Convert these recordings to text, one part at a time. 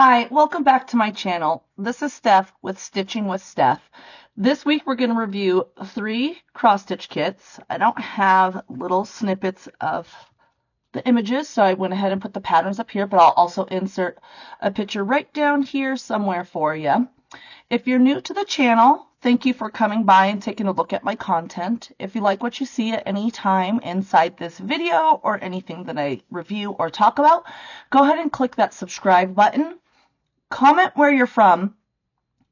Hi, welcome back to my channel. This is Steph with Stitching with Steph. This week we're going to review 3 cross stitch kits. I don't have little snippets of the images, so I went ahead and put the patterns up here, but I'll also insert a picture right down here somewhere for you. If you're new to the channel, thank you for coming by and taking a look at my content. If you like what you see at any time inside this video or anything that I review or talk about, go ahead and click that subscribe button, comment where you're from,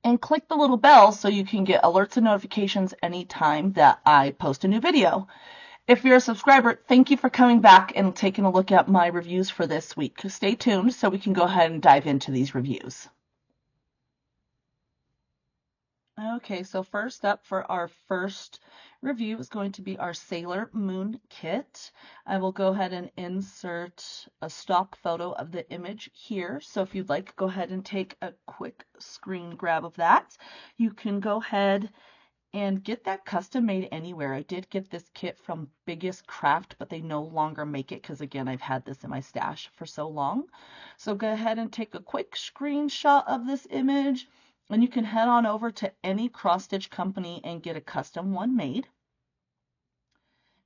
and click the little bell so you can get alerts and notifications anytime that I post a new video. If you're a subscriber, thank you for coming back and taking a look at my reviews for this week. Stay tuned so we can go ahead and dive into these reviews. Okay, so first up for our first review is going to be our Sailor Moon kit. I will go ahead and insert a stock photo of the image here. So if you'd like, go ahead and take a quick screen grab of that. You can go ahead and get that custom made anywhere. I did get this kit from Biggest Craft, but they no longer make it because, again, I've had this in my stash for so long. So go ahead and take a quick screenshot of this image, and you can head on over to any cross-stitch company and get a custom one made.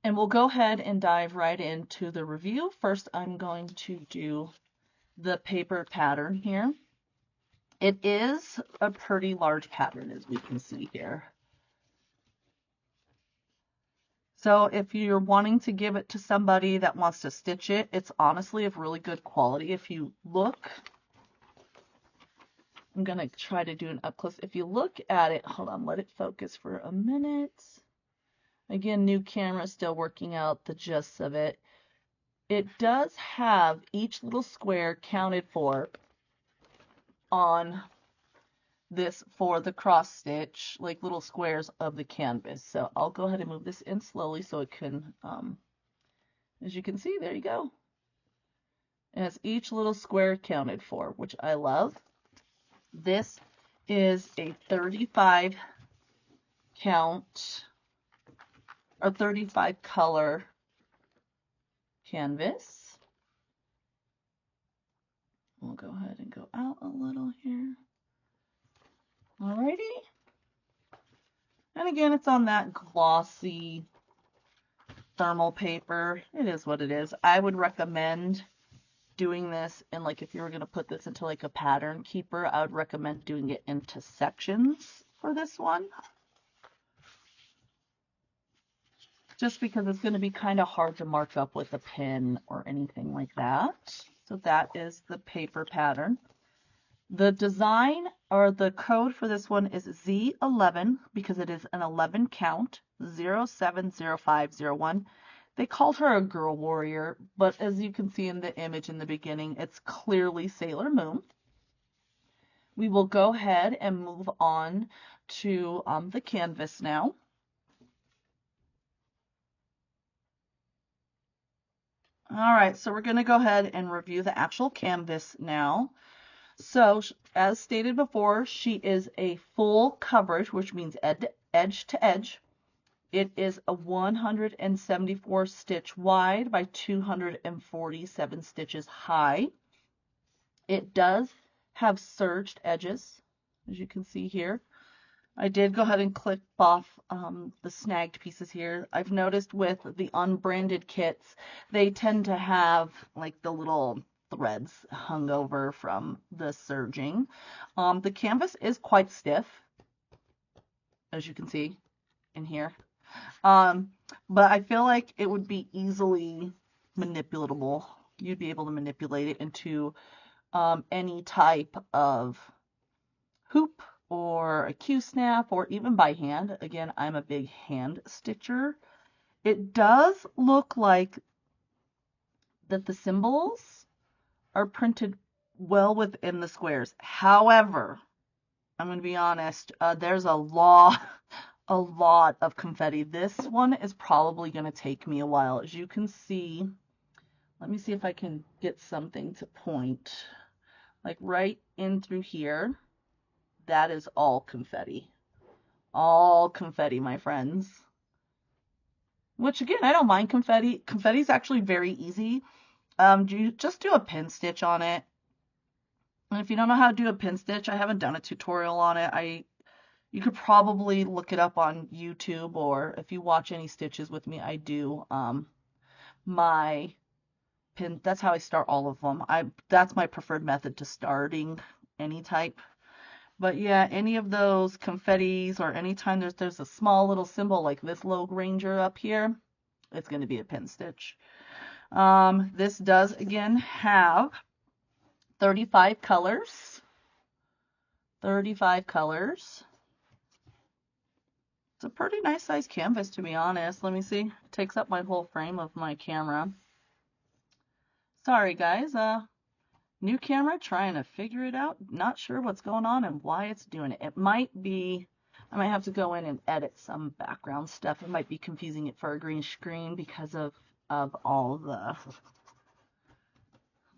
And we'll go ahead and dive right into the review. First, I'm going to do the paper pattern here. It is a pretty large pattern, as we can see here. So if you're wanting to give it to somebody that wants to stitch it, it's honestly of really good quality. If you look, I'm going to try to do an up close. If you look at it, hold on, let it focus for a minute. Again, new camera, still working out the gist of it. It does have each little square counted for on this for the cross stitch, like little squares of the canvas. So I'll go ahead and move this in slowly so it can, as you can see, there you go. It has each little square counted for, which I love. This is a 35 count or 35 color canvas. We'll go ahead and go out a little here. Alrighty. And again, it's on that glossy thermal paper. It is what it is. I would recommend doing this, and like if you were going to put this into like a pattern keeper, I would recommend doing it into sections for this one. Just because it's going to be kind of hard to mark up with a pen or anything like that. So that is the paper pattern. The design or the code for this one is Z11 because it is an 11 count, 070501. They called her a girl warrior, but as you can see in the image in the beginning, it's clearly Sailor Moon. We will go ahead and move on to the canvas now. All right, so we're going to go ahead and review the actual canvas now. So, as stated before, she is a full coverage, which means edge to edge. It is a 174 stitch wide by 247 stitches high. It does have serged edges, as you can see here. I did go ahead and clip off the snagged pieces here. I've noticed with the unbranded kits, they tend to have like the little threads hung over from the serging. The canvas is quite stiff, as you can see in here. But I feel like it would be easily manipulatable. You'd be able to manipulate it into any type of hoop or a Q-snap or even by hand. Again, I'm a big hand stitcher. It does look like that the symbols are printed well within the squares. However, I'm going to be honest, there's a lot of confetti. This one is probably going to take me a while. As you can see, let me see if I can get something to point. Like right in through here, that is all confetti. All confetti, my friends. Which again, I don't mind confetti. Confetti is actually very easy. You just do a pin stitch on it. And if you don't know how to do a pin stitch, I haven't done a tutorial on it. You could probably look it up on YouTube, or if you watch any stitches with me, I do my pin. That's how I start all of them. That's my preferred method to starting any type. But yeah, any of those confettis, or anytime there's a small little symbol like this Log Ranger up here, it's going to be a pin stitch. This does again have 35 colors. 35 colors. It's a pretty nice size canvas, to be honest. Let me see. It takes up my whole frame of my camera. Sorry guys, new camera, trying to figure it out. Not sure what's going on and why it's doing it. It might be, I might have to go in and edit some background stuff. It might be confusing it for a green screen because of all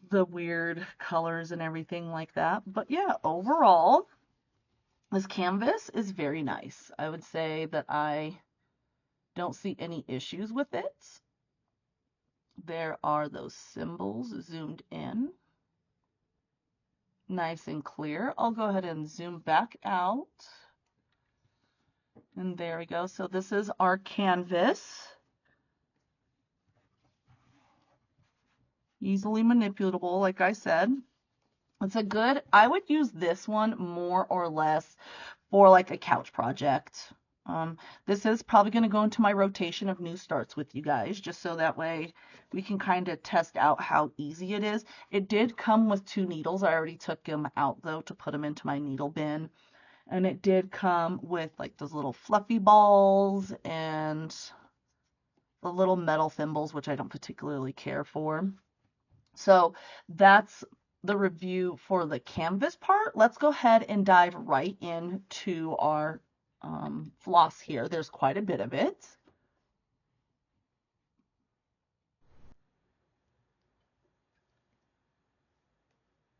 the weird colors and everything like that. But yeah, overall, this canvas is very nice. I would say that I don't see any issues with it. There are those symbols zoomed in. Nice and clear. I'll go ahead and zoom back out. And there we go. So this is our canvas. Easily manipulatable, like I said. It's a good, I would use this one more or less for like a couch project. This is probably going to go into my rotation of new starts with you guys, just so that way we can kind of test out how easy it is. It did come with 2 needles. I already took them out though to put them into my needle bin. And it did come with like those little fluffy balls and the little metal thimbles, which I don't particularly care for. So that's the review for the canvas part. Let's go ahead and dive right into our floss here. There's quite a bit of it.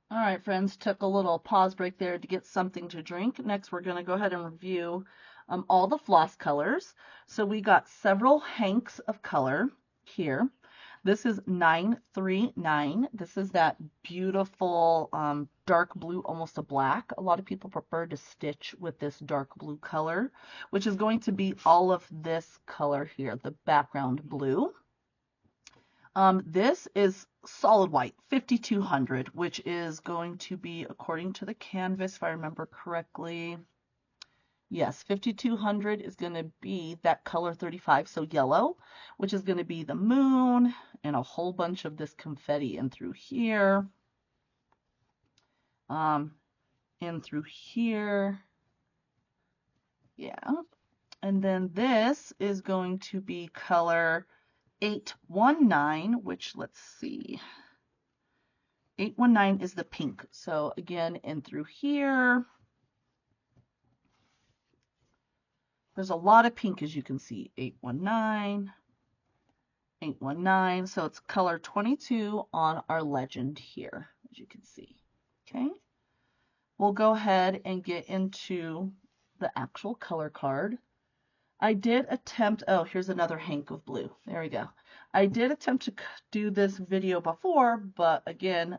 All right, friends, took a little pause break there to get something to drink. Next, we're going to go ahead and review all the floss colors. So we got several hanks of color here. This is 939. This is that beautiful dark blue, almost a black. A lot of people prefer to stitch with this dark blue color, which is going to be all of this color here, the background blue. This is solid white, 5200, which is going to be, according to the canvas, if I remember correctly, yes, 5200 is going to be that color 35, so yellow, which is going to be the moon and a whole bunch of this confetti in through here, in through here, yeah. And then this is going to be color 819, which, let's see, 819 is the pink. So again, in through here, there's a lot of pink, as you can see. 819, 819. So it's color 22 on our legend here, as you can see. Okay. We'll go ahead and get into the actual color card. I did attempt, oh, here's another hank of blue. There we go. I did attempt to do this video before, but again,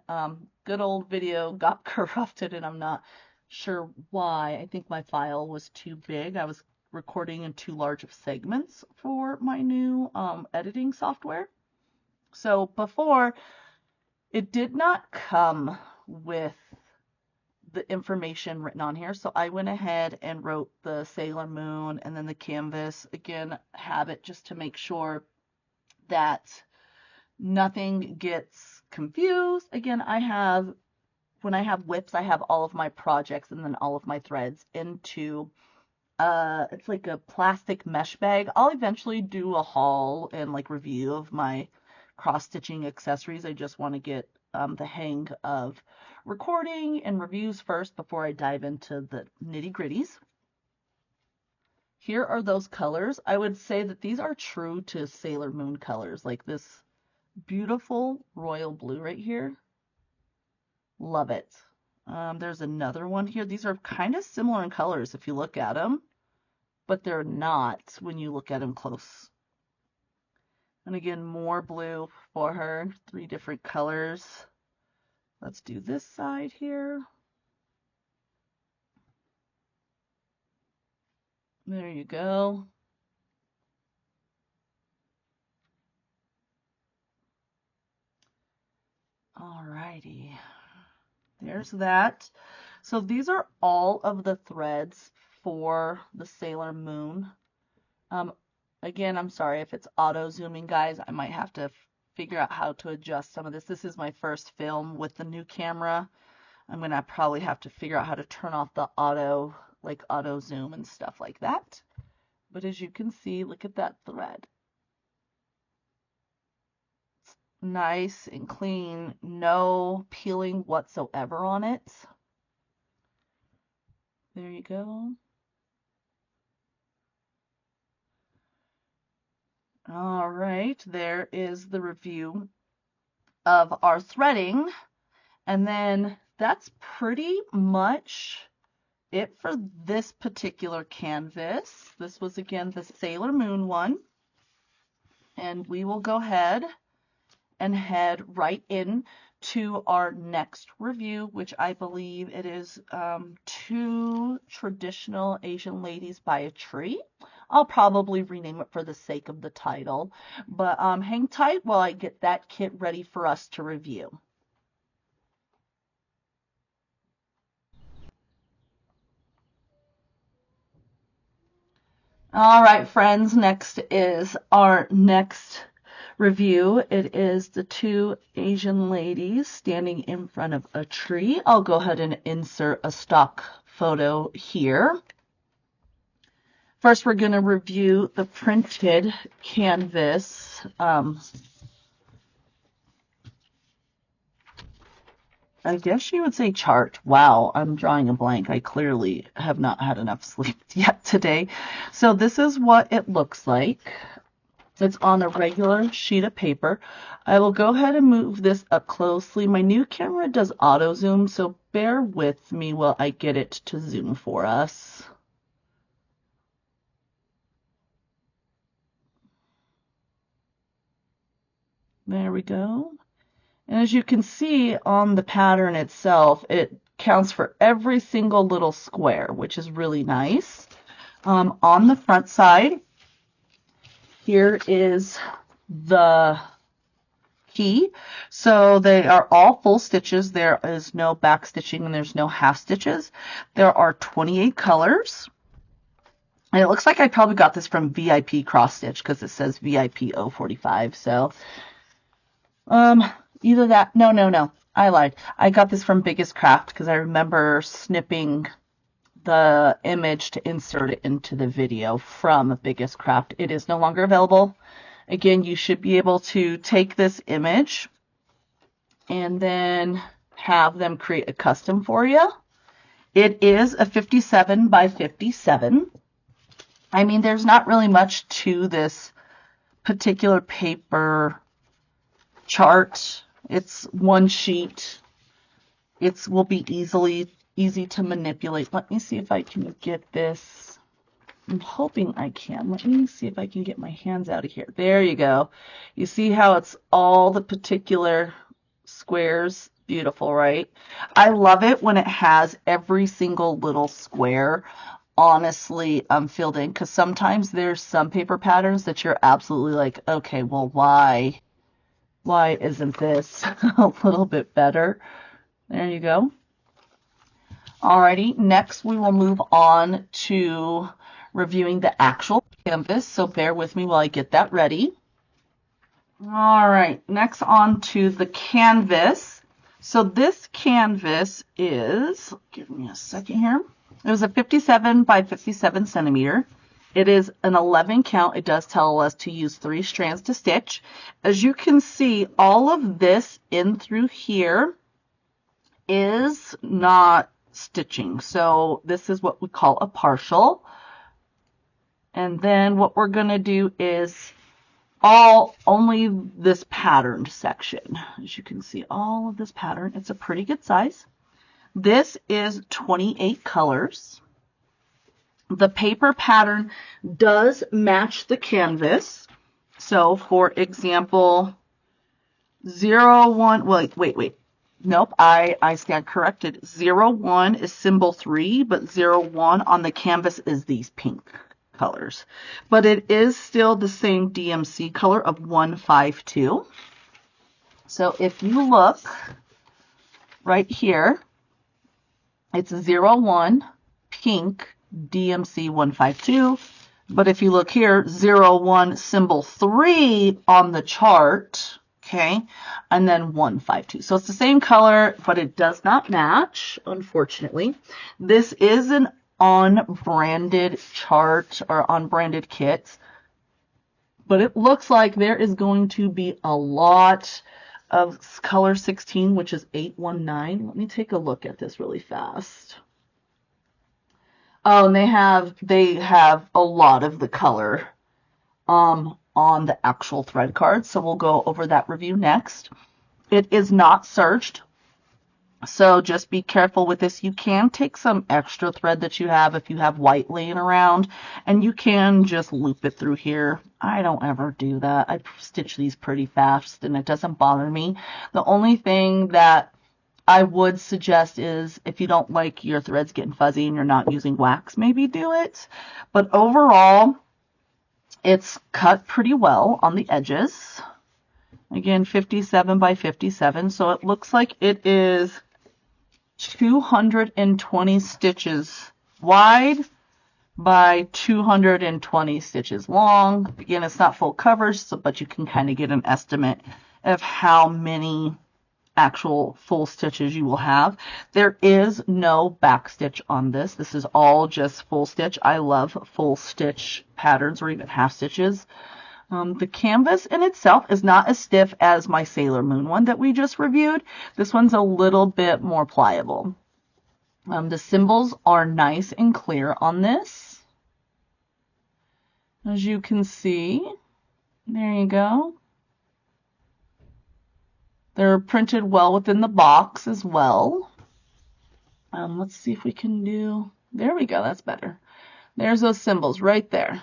good old video got corrupted and I'm not sure why. I think my file was too big. I was recording in too large of segments for my new editing software. So before, it did not come with the information written on here, so I went ahead and wrote the Sailor Moon and then the canvas. Again, have it just to make sure that nothing gets confused. Again, when I have whips, I have all of my projects and then all of my threads into it's like a plastic mesh bag. I'll eventually do a haul and like review of my cross-stitching accessories. I just want to get the hang of recording and reviews first before I dive into the nitty-gritties. Here are those colors. I would say that these are true to Sailor Moon colors, like this beautiful royal blue right here. Love it. There's another one here. These are kind of similar in colors if you look at them, but they're not when you look at them close. And again, more blue for her, 3 different colors. Let's do this side here. There you go. Alrighty. There's that. So these are all of the threads for the Sailor Moon. Again, I'm sorry if it's auto zooming, guys. I might have to figure out how to adjust some of this. This is my first film with the new camera. I'm gonna probably have to figure out how to turn off the auto zoom and stuff like that. But as you can see, look at that thread. It's nice and clean, no peeling whatsoever on it. There you go. All right, there is the review of our threading. And then that's pretty much it for this particular canvas. This was, again, the Sailor Moon one. And we will go ahead and head right in to our next review, which I believe it is Two Traditional Asian Ladies by a Tree. I'll probably rename it for the sake of the title, but hang tight while I get that kit ready for us to review. All right, friends, next is our next review. It is the Two Asian Ladies Standing in Front of a Tree. I'll go ahead and insert a stock photo here. First, we're going to review the printed canvas. I guess you would say chart. Wow, I'm drawing a blank. I clearly have not had enough sleep yet today. So this is what it looks like. It's on a regular sheet of paper. I will go ahead and move this up closely. My new camera does auto zoom, so bear with me while I get it to zoom for us. There we go. And as you can see on the pattern itself, it counts for every single little square, which is really nice. On the front side, here is the key. So they are all full stitches. There is no back stitching and there's no half stitches. There are 28 colors. And it looks like I probably got this from VIP Cross Stitch because it says VIP 045. So, either that, no, I lied. I got this from Biggest Craft because I remember snipping the image to insert it into the video from Biggest Craft. It is no longer available. Again, you should be able to take this image and then have them create a custom for you. It is a 57 by 57. I mean, there's not really much to this particular paper chart. It's one sheet. It will be easy to manipulate. Let me see if I can get this. I'm hoping I can. Let me see if I can get my hands out of here. There you go. You see how it's all the particular squares? Beautiful, right? I love it when it has every single little square honestly filled in, because sometimes there's some paper patterns that you're absolutely like, okay, well, why isn't this a little bit better? There you go. Alrighty, next we will move on to reviewing the actual canvas, so bear with me while I get that ready. Alright, next on to the canvas. So this canvas is, give me a second here. It was a 57 by 57 centimeter. It is an 11 count. It does tell us to use 3 strands to stitch. As you can see, all of this in through here is not stitching. So this is what we call a partial. And then what we're going to do is only this patterned section. As you can see, all of this pattern. It's a pretty good size. This is 28 colors. The paper pattern does match the canvas. So, for example, 01, wait. Nope, I stand corrected. 01 is symbol 3, but 01 on the canvas is these pink colors. But it is still the same DMC color of 152. So if you look right here, it's 01 pink DMC 152. But if you look here, 01 symbol 3 on the chart, okay, and then 152. So it's the same color, but it does not match, unfortunately. This is an unbranded chart or unbranded kit, but it looks like there is going to be a lot of color 16, which is 819. Let me take a look at this really fast. Oh, and they have a lot of the color on the actual thread card, so we'll go over that review next. It is not serged, so just be careful with this. You can take some extra thread that you have if you have white laying around, and you can just loop it through here. I don't ever do that. I stitch these pretty fast, and it doesn't bother me. The only thing that I would suggest is if you don't like your threads getting fuzzy and you're not using wax, maybe do it. But overall, it's cut pretty well on the edges. Again, 57 by 57. So it looks like it is 220 stitches wide by 220 stitches long. Again, it's not full coverage, but you can kind of get an estimate of how many actual full stitches you will have. There is no back stitch on this. This is all just full stitch. I love full stitch patterns or even half stitches. The canvas in itself is not as stiff as my Sailor Moon one that we just reviewed. This one's a little bit more pliable. The symbols are nice and clear on this. As you can see, there you go. They're printed well within the box as well. Let's see if we can do, there we go, that's better. There's those symbols right there.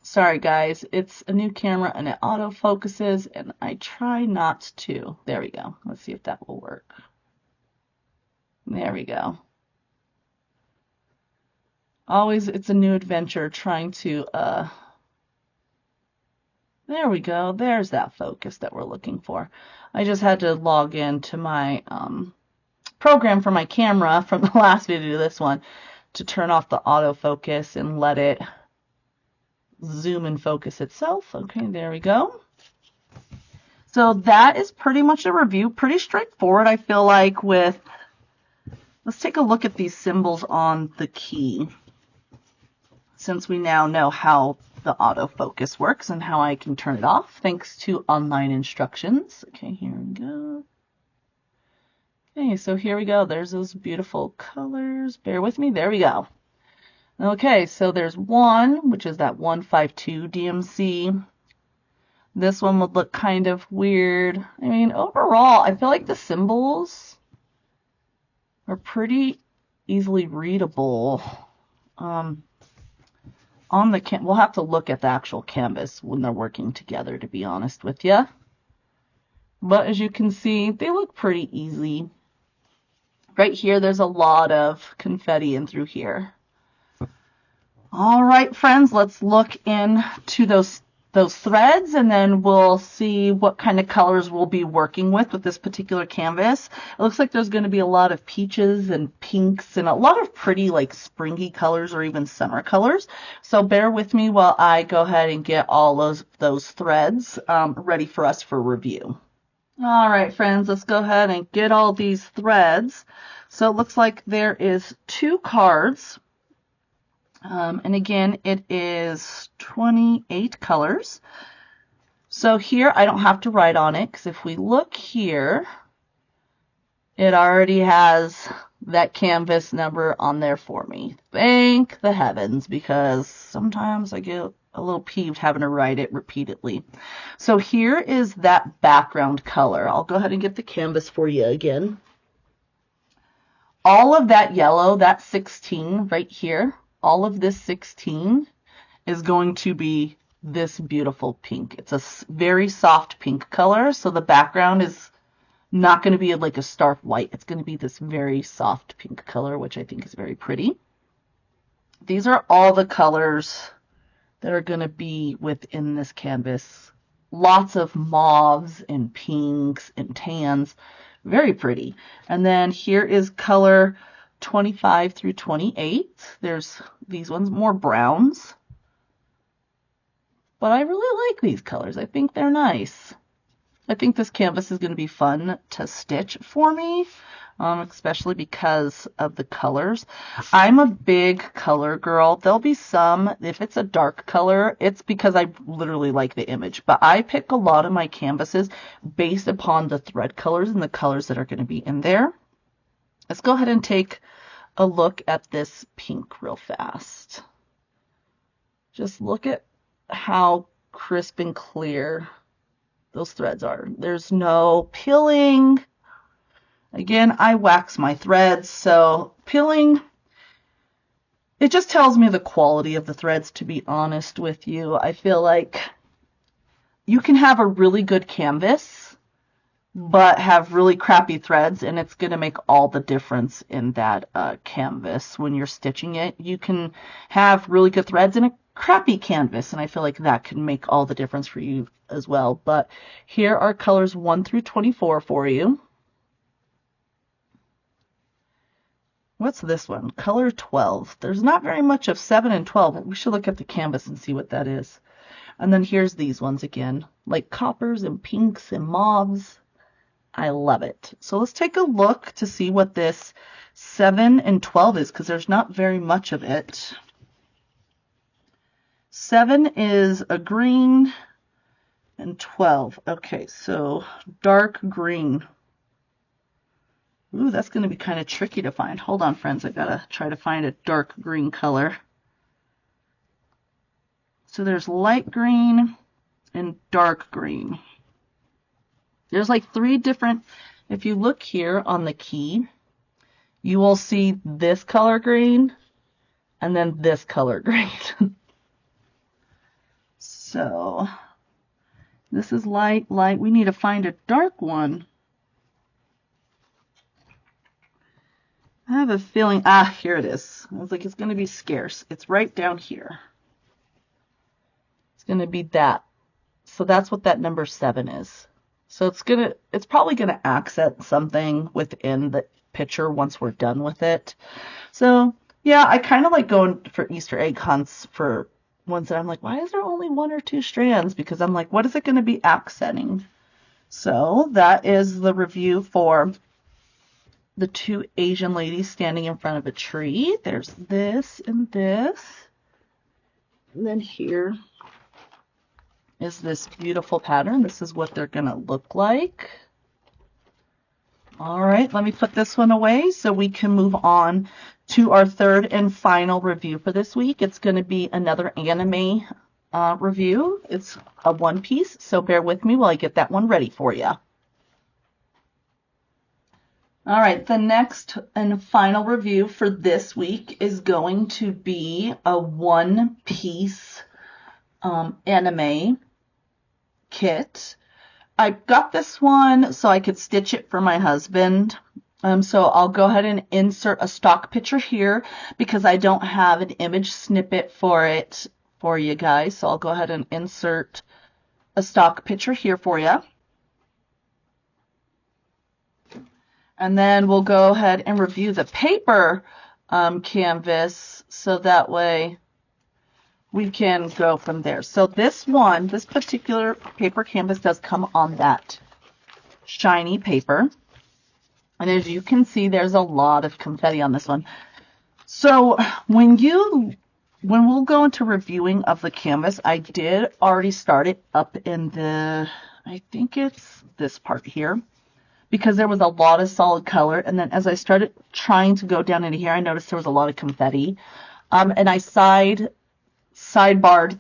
Sorry guys, it's a new camera and it auto focuses and I try not to. There we go. Let's see if that will work. There we go. Always, it's a new adventure trying to, there we go. There's that focus that we're looking for. I just had to log in to my program for my camera from the last video to this one to turn off the autofocus and let it zoom and focus itself. Okay, there we go. So that is pretty much a review. Pretty straightforward, I feel like, with, let's take a look at these symbols on the key, since we now know how the autofocus works and how I can turn it off thanks to online instructions. Okay, here we go. Okay, so here we go. There's those beautiful colors. Bear with me. There we go. Okay, so there's one, which is that 152 DMC. This one would look kind of weird. I mean, overall, I feel like the symbols are pretty easily readable. On the we'll have to look at the actual canvas when they're working together, to be honest with you. But as you can see, they look pretty easy. Right here, there's a lot of confetti in through here. All right, friends, let's look into those threads, and then we'll see what kind of colors we'll be working with this particular canvas. It looks like there's going to be a lot of peaches and pinks and a lot of pretty like springy colors or even summer colors. So bear with me while I go ahead and get all those threads ready for us for review. All right, friends, let's go ahead and get all these threads. So it looks like there is 2 cards. And again, it is 28 colors. So here I don't have to write on it, because if we look here, it already has that canvas number on there for me. Thank the heavens, because sometimes I get a little peeved having to write it repeatedly. So here is that background color. I'll go ahead and get the canvas for you again. All of that yellow, that 16 right here, all of this 16 is going to be this beautiful pink. It's a very soft pink color, so the background is not going to be like a stark white. It's going to be this very soft pink color, which I think is very pretty. These are all the colors that are going to be within this canvas. Lots of mauves and pinks and tans. Very pretty. And then here is color 25 through 28. There's these ones, more browns. But I really like these colors. I think they're nice. I think this canvas is going to be fun to stitch for me, especially because of the colors. I'm a big color girl. There'll be some, if it's a dark color, it's because I literally like the image. But I pick a lot of my canvases based upon the thread colors and the colors that are going to be in there. Let's go ahead and take a look at this pink real fast. Just look at how crisp and clear those threads are. There's no pilling. Again, I wax my threads, so pilling, it just tells me the quality of the threads, to be honest with you. I feel like you can have a really good canvas, but have really crappy threads, and it's going to make all the difference in that canvas when you're stitching it. You can have really good threads in a crappy canvas, and I feel like that can make all the difference for you as well. But here are colors 1 through 24 for you. What's this one? Color 12. There's not very much of 7 and 12. We should look at the canvas and see what that is. And then here's these ones again, like coppers and pinks and mauves. I love it. So let's take a look to see what this 7 and 12 is, because there's not very much of it. 7 is a green and 12. Okay, so dark green. Ooh, that's going to be kind of tricky to find. Hold on, friends. I've got to try to find a dark green color. So there's light green and dark green. There's like 3 different, if you look here on the key, you will see this color green and then this color green. So this is light, light. We need to find a dark one. I have a feeling, here it is. I was like, it's going to be scarce. It's right down here. It's going to be that. So that's what that number 7 is. So it's probably going to accent something within the picture once we're done with it. So yeah, I kind of like going for Easter egg hunts for ones that I'm like, why is there only 1 or 2 strands? Because I'm like, what is it going to be accenting? So that is the review for the 2 Asian ladies standing in front of a tree. There's this and this. And then here is this beautiful pattern. This is what they're going to look like. All right, let me put this one away so we can move on to our 3rd and final review for this week. It's going to be another anime review. It's a one piece, so bear with me while I get that one ready for you. All right, the next and final review for this week is going to be a one-piece anime kit. I got this one so I could stitch it for my husband. So I'll go ahead and insert a stock picture here because I don't have an image snippet for it for you guys. So I'll go ahead and insert a stock picture here for you. And then we'll go ahead and review the paper canvas so that way we can go from there. So this particular paper canvas does come on that shiny paper. And as you can see, there's a lot of confetti on this one. So when we'll go into reviewing of the canvas, I did already start it up in the, I think it's this part here, because there was a lot of solid color. And then as I started trying to go down into here, I noticed there was a lot of confetti. And I sidebarred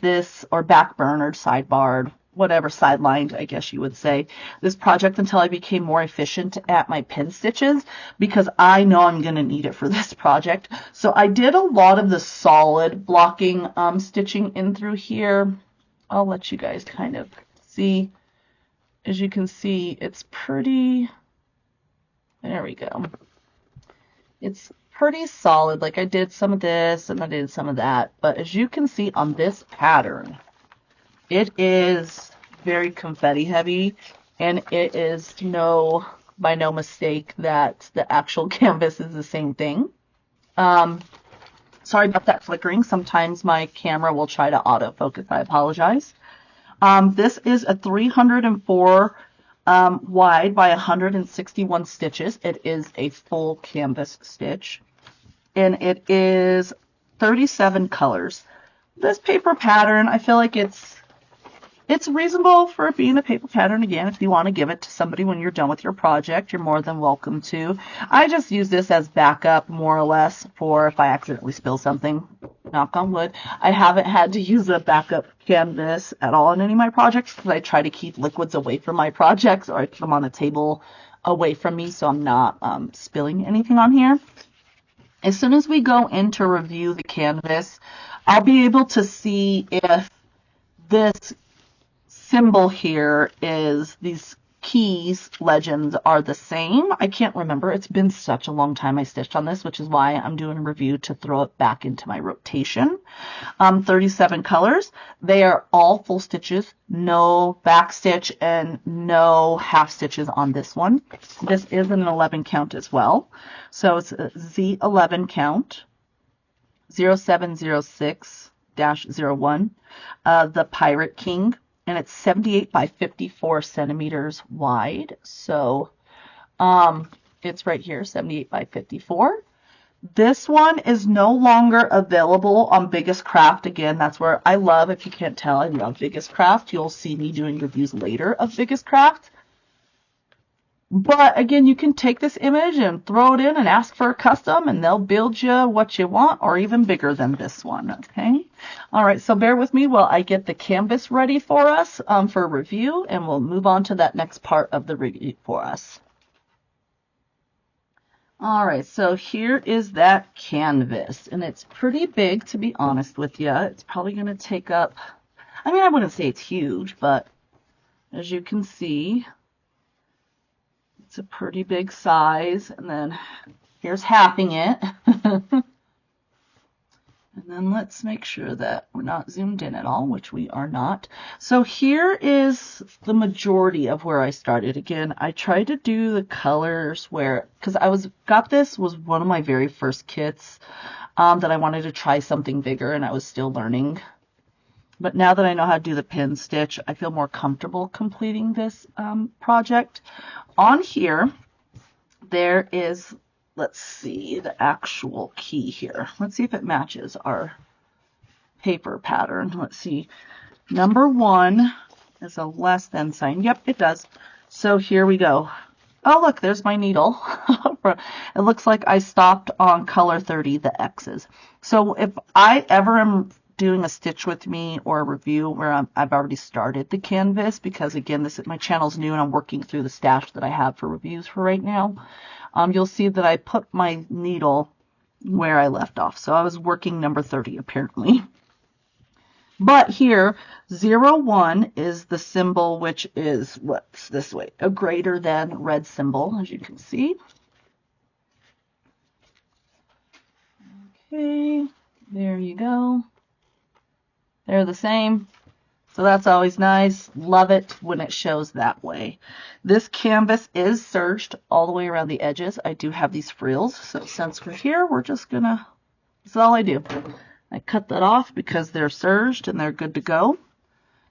this, or backburnered, sidebarred, whatever, sidelined, I guess you would say, this project until I became more efficient at my pin stitches, because I know I'm going to need it for this project. So I did a lot of the solid blocking stitching in through here. I'll let you guys kind of see. As you can see, it's pretty There we go. It's pretty solid. Like I did some of this and I did some of that. But as you can see on this pattern, it is very confetti heavy, and it is by no mistake that the actual canvas is the same thing. Sorry about that flickering. Sometimes my camera will try to autofocus. I apologize. This is a 304 wide by 161 stitches. It is a full canvas stitch, and it is 37 colors. This paper pattern, I feel like it's reasonable for it being a paper pattern. Again, if you want to give it to somebody when you're done with your project, you're more than welcome to. I just use this as backup, more or less, for if I accidentally spill something. Knock on wood. I haven't had to use a backup canvas at all in any of my projects because I try to keep liquids away from my projects, or I put them on a table away from me so I'm not spilling anything on here. As soon as we go in to review the canvas, I'll be able to see if this symbol here is these keys legends are the same. I can't remember. It's been such a long time I stitched on this, which is why I'm doing a review to throw it back into my rotation. 37 colors. They are all full stitches, no back stitch and no half stitches on this one. This is an 11 count as well. So it's a Z11 count, 0706-01, the Pirate King. And it's 78 by 54 centimeters wide. So it's right here, 78 by 54. This one is no longer available on Biggest Craft. Again, that's where I love, if you can't tell, I love Biggest Craft. You'll see me doing reviews later of Biggest Craft. But again, you can take this image and throw it in and ask for a custom, and they'll build you what you want, or even bigger than this one. Okay. All right. So bear with me while I get the canvas ready for us for review, and we'll move on to that next part of the review for us. All right. So here is that canvas, and it's pretty big, to be honest with you. It's probably going to take up, I mean, I wouldn't say it's huge, but as you can see, it's a pretty big size, and then here's halving it. And then let's make sure that we're not zoomed in at all, which we are not. So here is the majority of where I started. Again, I tried to do the colors where, because this was one of my very first kits that I wanted to try something bigger, and I was still learning. But now that I know how to do the pin stitch, I feel more comfortable completing this project. On here, there is, let's see, the actual key here. Let's see if it matches our paper pattern. Let's see. Number 1 is a less than sign. Yep, it does. So here we go. Oh, look, there's my needle. It looks like I stopped on color 30, the X's. So if I ever am doing a stitch with me or a review where I've already started the canvas, because again, my channel's new and I'm working through the stash that I have for reviews for right now, you'll see that I put my needle where I left off. So I was working number 30 apparently. But here, 01 is the symbol, which is what's this way, a greater than red symbol, as you can see. Okay, there you go. They're the same. So that's always nice. Love it when it shows that way. This canvas is serged all the way around the edges. I do have these frills. So since we're here, we're just gonna, that's all I do. I cut that off because they're serged and they're good to go.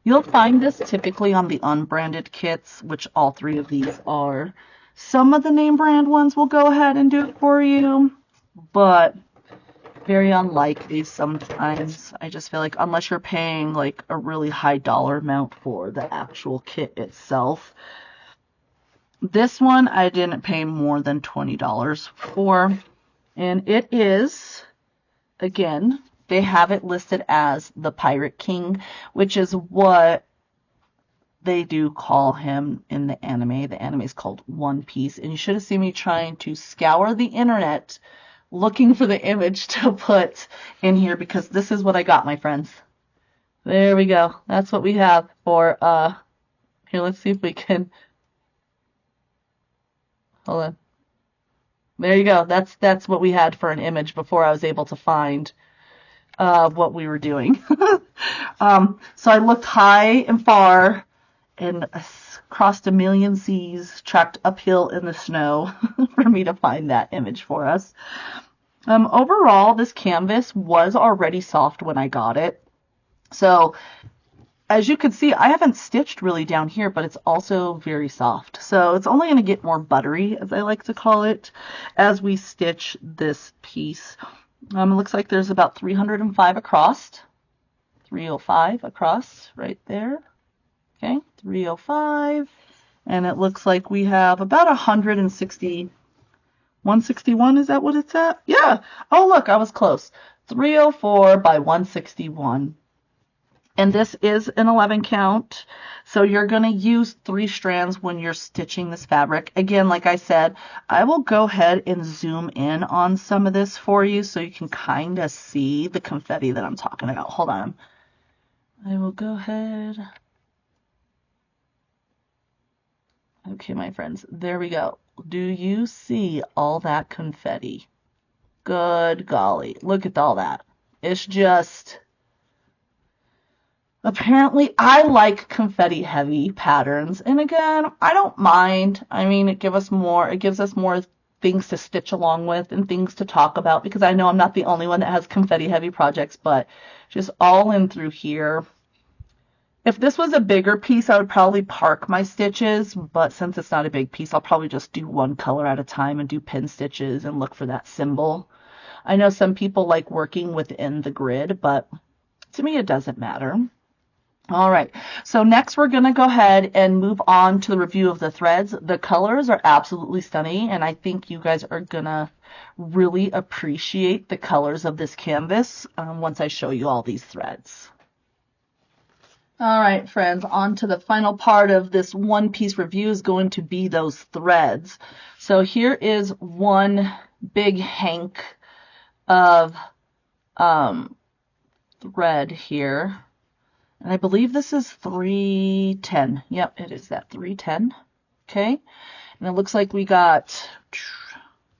You'll find this typically on the unbranded kits, which all 3 of these are. Some of the name brand ones will go ahead and do it for you, but very unlikely sometimes. I just feel like unless you're paying like a really high dollar amount for the actual kit itself. This one I didn't pay more than $20 for, and it is, again, they have it listed as the Pirate King, which is what they do call him in the anime. The anime is called One Piece, and you should have seen me trying to scour the internet looking for the image to put in here, because this is what I got, my friends. There we go. That's what we have for, here, let's see if we can, hold on. There you go. That's what we had for an image before I was able to find what we were doing. So I looked high and far and crossed a million seas, tracked uphill in the snow for me to find that image for us. Overall, this canvas was already soft when I got it. So as you can see, I haven't stitched really down here, but it's also very soft. So it's only going to get more buttery, as I like to call it, as we stitch this piece. It looks like there's about 305 across, 305 across right there. Okay, 305. And it looks like we have about 160, 161, is that what it's at? Yeah. Oh, look, I was close. 304 by 161. And this is an 11 count, so you're going to use 3 strands when you're stitching this fabric. Again, like I said, I will go ahead and zoom in on some of this for you so you can kind of see the confetti that I'm talking about. Hold on. I will go ahead. Okay, my friends, there we go. Do you see all that confetti? Good golly, look at all that. It's just... Apparently, I like confetti heavy patterns, and again, I don't mind. I mean, it gives us more things to stitch along with and things to talk about, because I know I'm not the only one that has confetti heavy projects, but just all in through here. If this was a bigger piece, I would probably park my stitches, but since it's not a big piece, I'll probably just do one color at a time and do pin stitches and look for that symbol. I know some people like working within the grid, but to me, it doesn't matter. All right, so next we're going to go ahead and move on to the review of the threads. The colors are absolutely stunning, and I think you guys are going to really appreciate the colors of this canvas once I show you all these threads. All right, friends, on to the final part of this one-piece review is going to be those threads. So here is one big hank of thread here. And I believe this is 310. Yep, it is that 310. Okay. And it looks like we got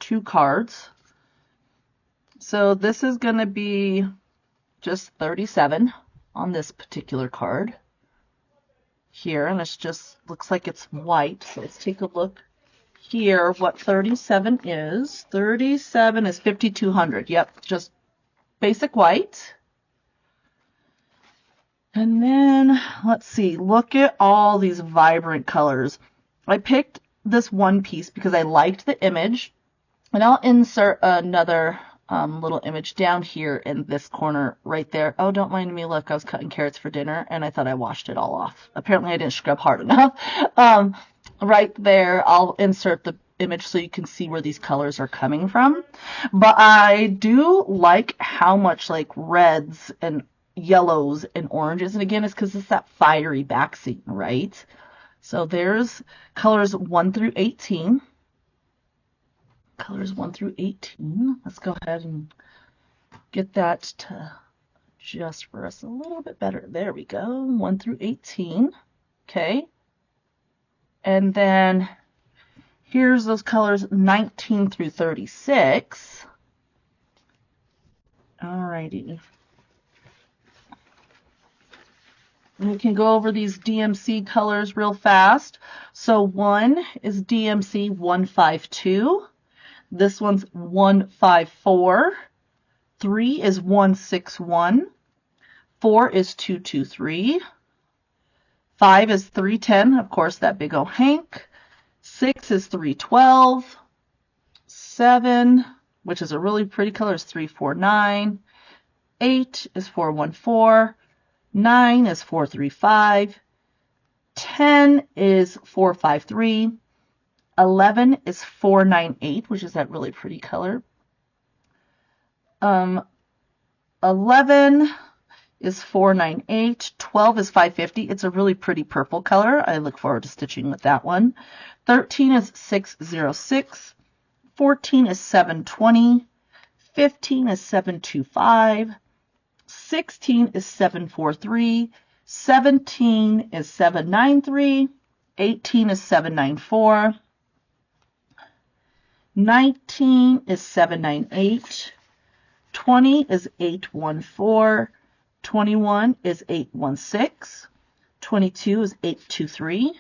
2 cards. So this is going to be just 37 on this particular card here. And it's just looks like it's white. So let's take a look here what 37 is. 37 is 5200. Yep, just basic white. And then, let's see, look at all these vibrant colors. I picked this one piece because I liked the image, and I'll insert another little image down here in this corner right there. Oh, don't mind me, look, I was cutting carrots for dinner, and I thought I washed it all off. Apparently I didn't scrub hard enough. Right there, I'll insert the image so you can see where these colors are coming from. But I do like how much like reds and yellows and oranges, and again, it's because it's that fiery back seam, right? So there's colors 1 through 18. Colors 1 through 18. Let's go ahead and get that to adjust for us a little bit better. There we go. 1 through 18. Okay. And then here's those colors 19 through 36. Alrighty. We can go over these DMC colors real fast. So 1 is DMC 152. This one's 154. 3 is 161. 4 is 223. 5 is 310. Of course, that big old hank. 6 is 312. 7, which is a really pretty color, is 349. 8 is 414. 9 is 435, 10 is 453, 11 is 498, which is that really pretty color. 11 is 498, 12 is 550. It's a really pretty purple color. I look forward to stitching with that one. 13 is 606, 14 is 720, 15 is 725, 16 is 743, 17 is 793, 18 is 794, 19 is 798. 20 is 814. 21 is 816. 22 is 823.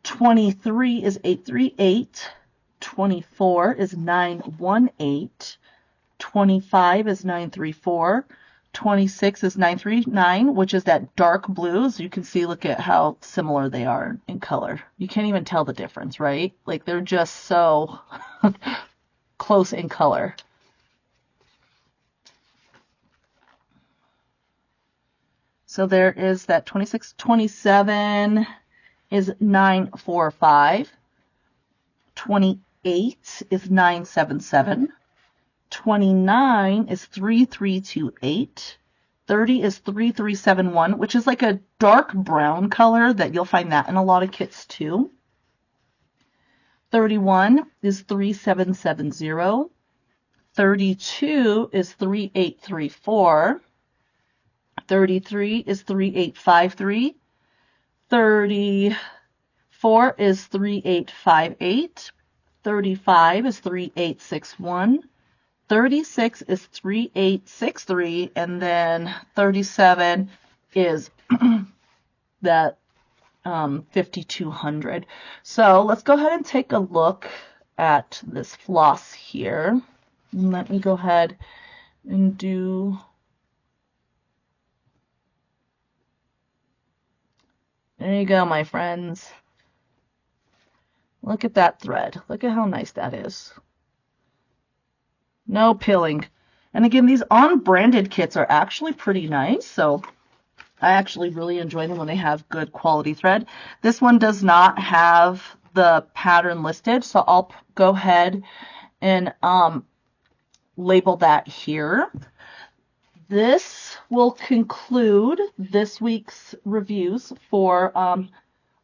23 is 838. 24 is 918. 25 is 934. 26 is 939, which is that dark blue. So you can see, look at how similar they are in color. You can't even tell the difference, right? Like they're just so close in color. So there is that 26. 27 is 945. 28 is 977. 29 is 3328. 30 is 3371, which is like a dark brown color that you'll find that in a lot of kits too. 31 is 3770. 32 is 3834. 33 is 3853. 34 is 3858. 35 is 3861. 36 is 3863, and then 37 is that 5200. So let's go ahead and take a look at this floss here. And let me go ahead and do there you go, my friends. Look at that thread. Look at how nice that is. No pilling. And again, these unbranded kits are actually pretty nice. So I actually really enjoy them when they have good quality thread. This one does not have the pattern listed, so I'll go ahead and label that here. This will conclude this week's reviews for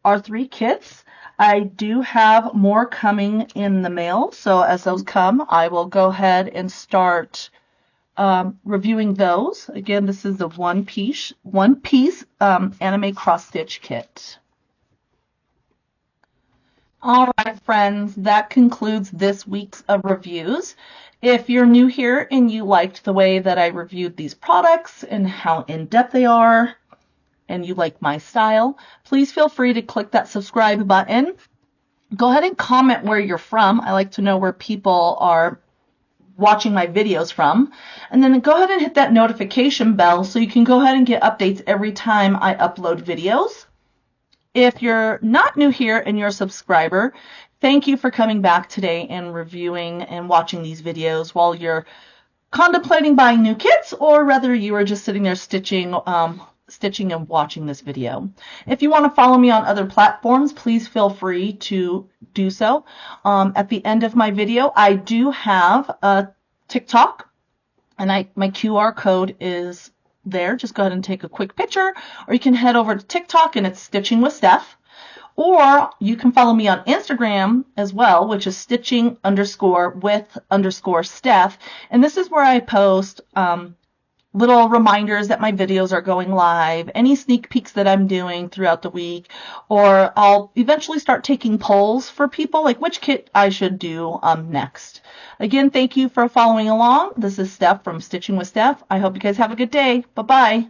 our 3 kits. I do have more coming in the mail, so as those come, I will go ahead and start reviewing those. Again, this is the one piece anime cross stitch kit. All right, friends, that concludes this week's reviews. If you're new here and you liked the way that I reviewed these products and how in-depth they are, and you like my style, please feel free to click that subscribe button. Go ahead and comment where you're from. I like to know where people are watching my videos from. And then go ahead and hit that notification bell so you can go ahead and get updates every time I upload videos. If you're not new here and you're a subscriber, thank you for coming back today and reviewing and watching these videos while you're contemplating buying new kits, or whether you are just sitting there stitching and watching this video. If you want to follow me on other platforms, please feel free to do so. At the end of my video, I do have a TikTok, and my QR code is there. Just go ahead and take a quick picture, or you can head over to TikTok and it's Stitching with Steph. Or you can follow me on Instagram as well, which is stitching_with_Steph. And this is where I post little reminders that my videos are going live, any sneak peeks that I'm doing throughout the week, or I'll eventually start taking polls for people, like which kit I should do next. Again, thank you for following along. This is Steph from Stitching with Steph. I hope you guys have a good day. Bye-bye.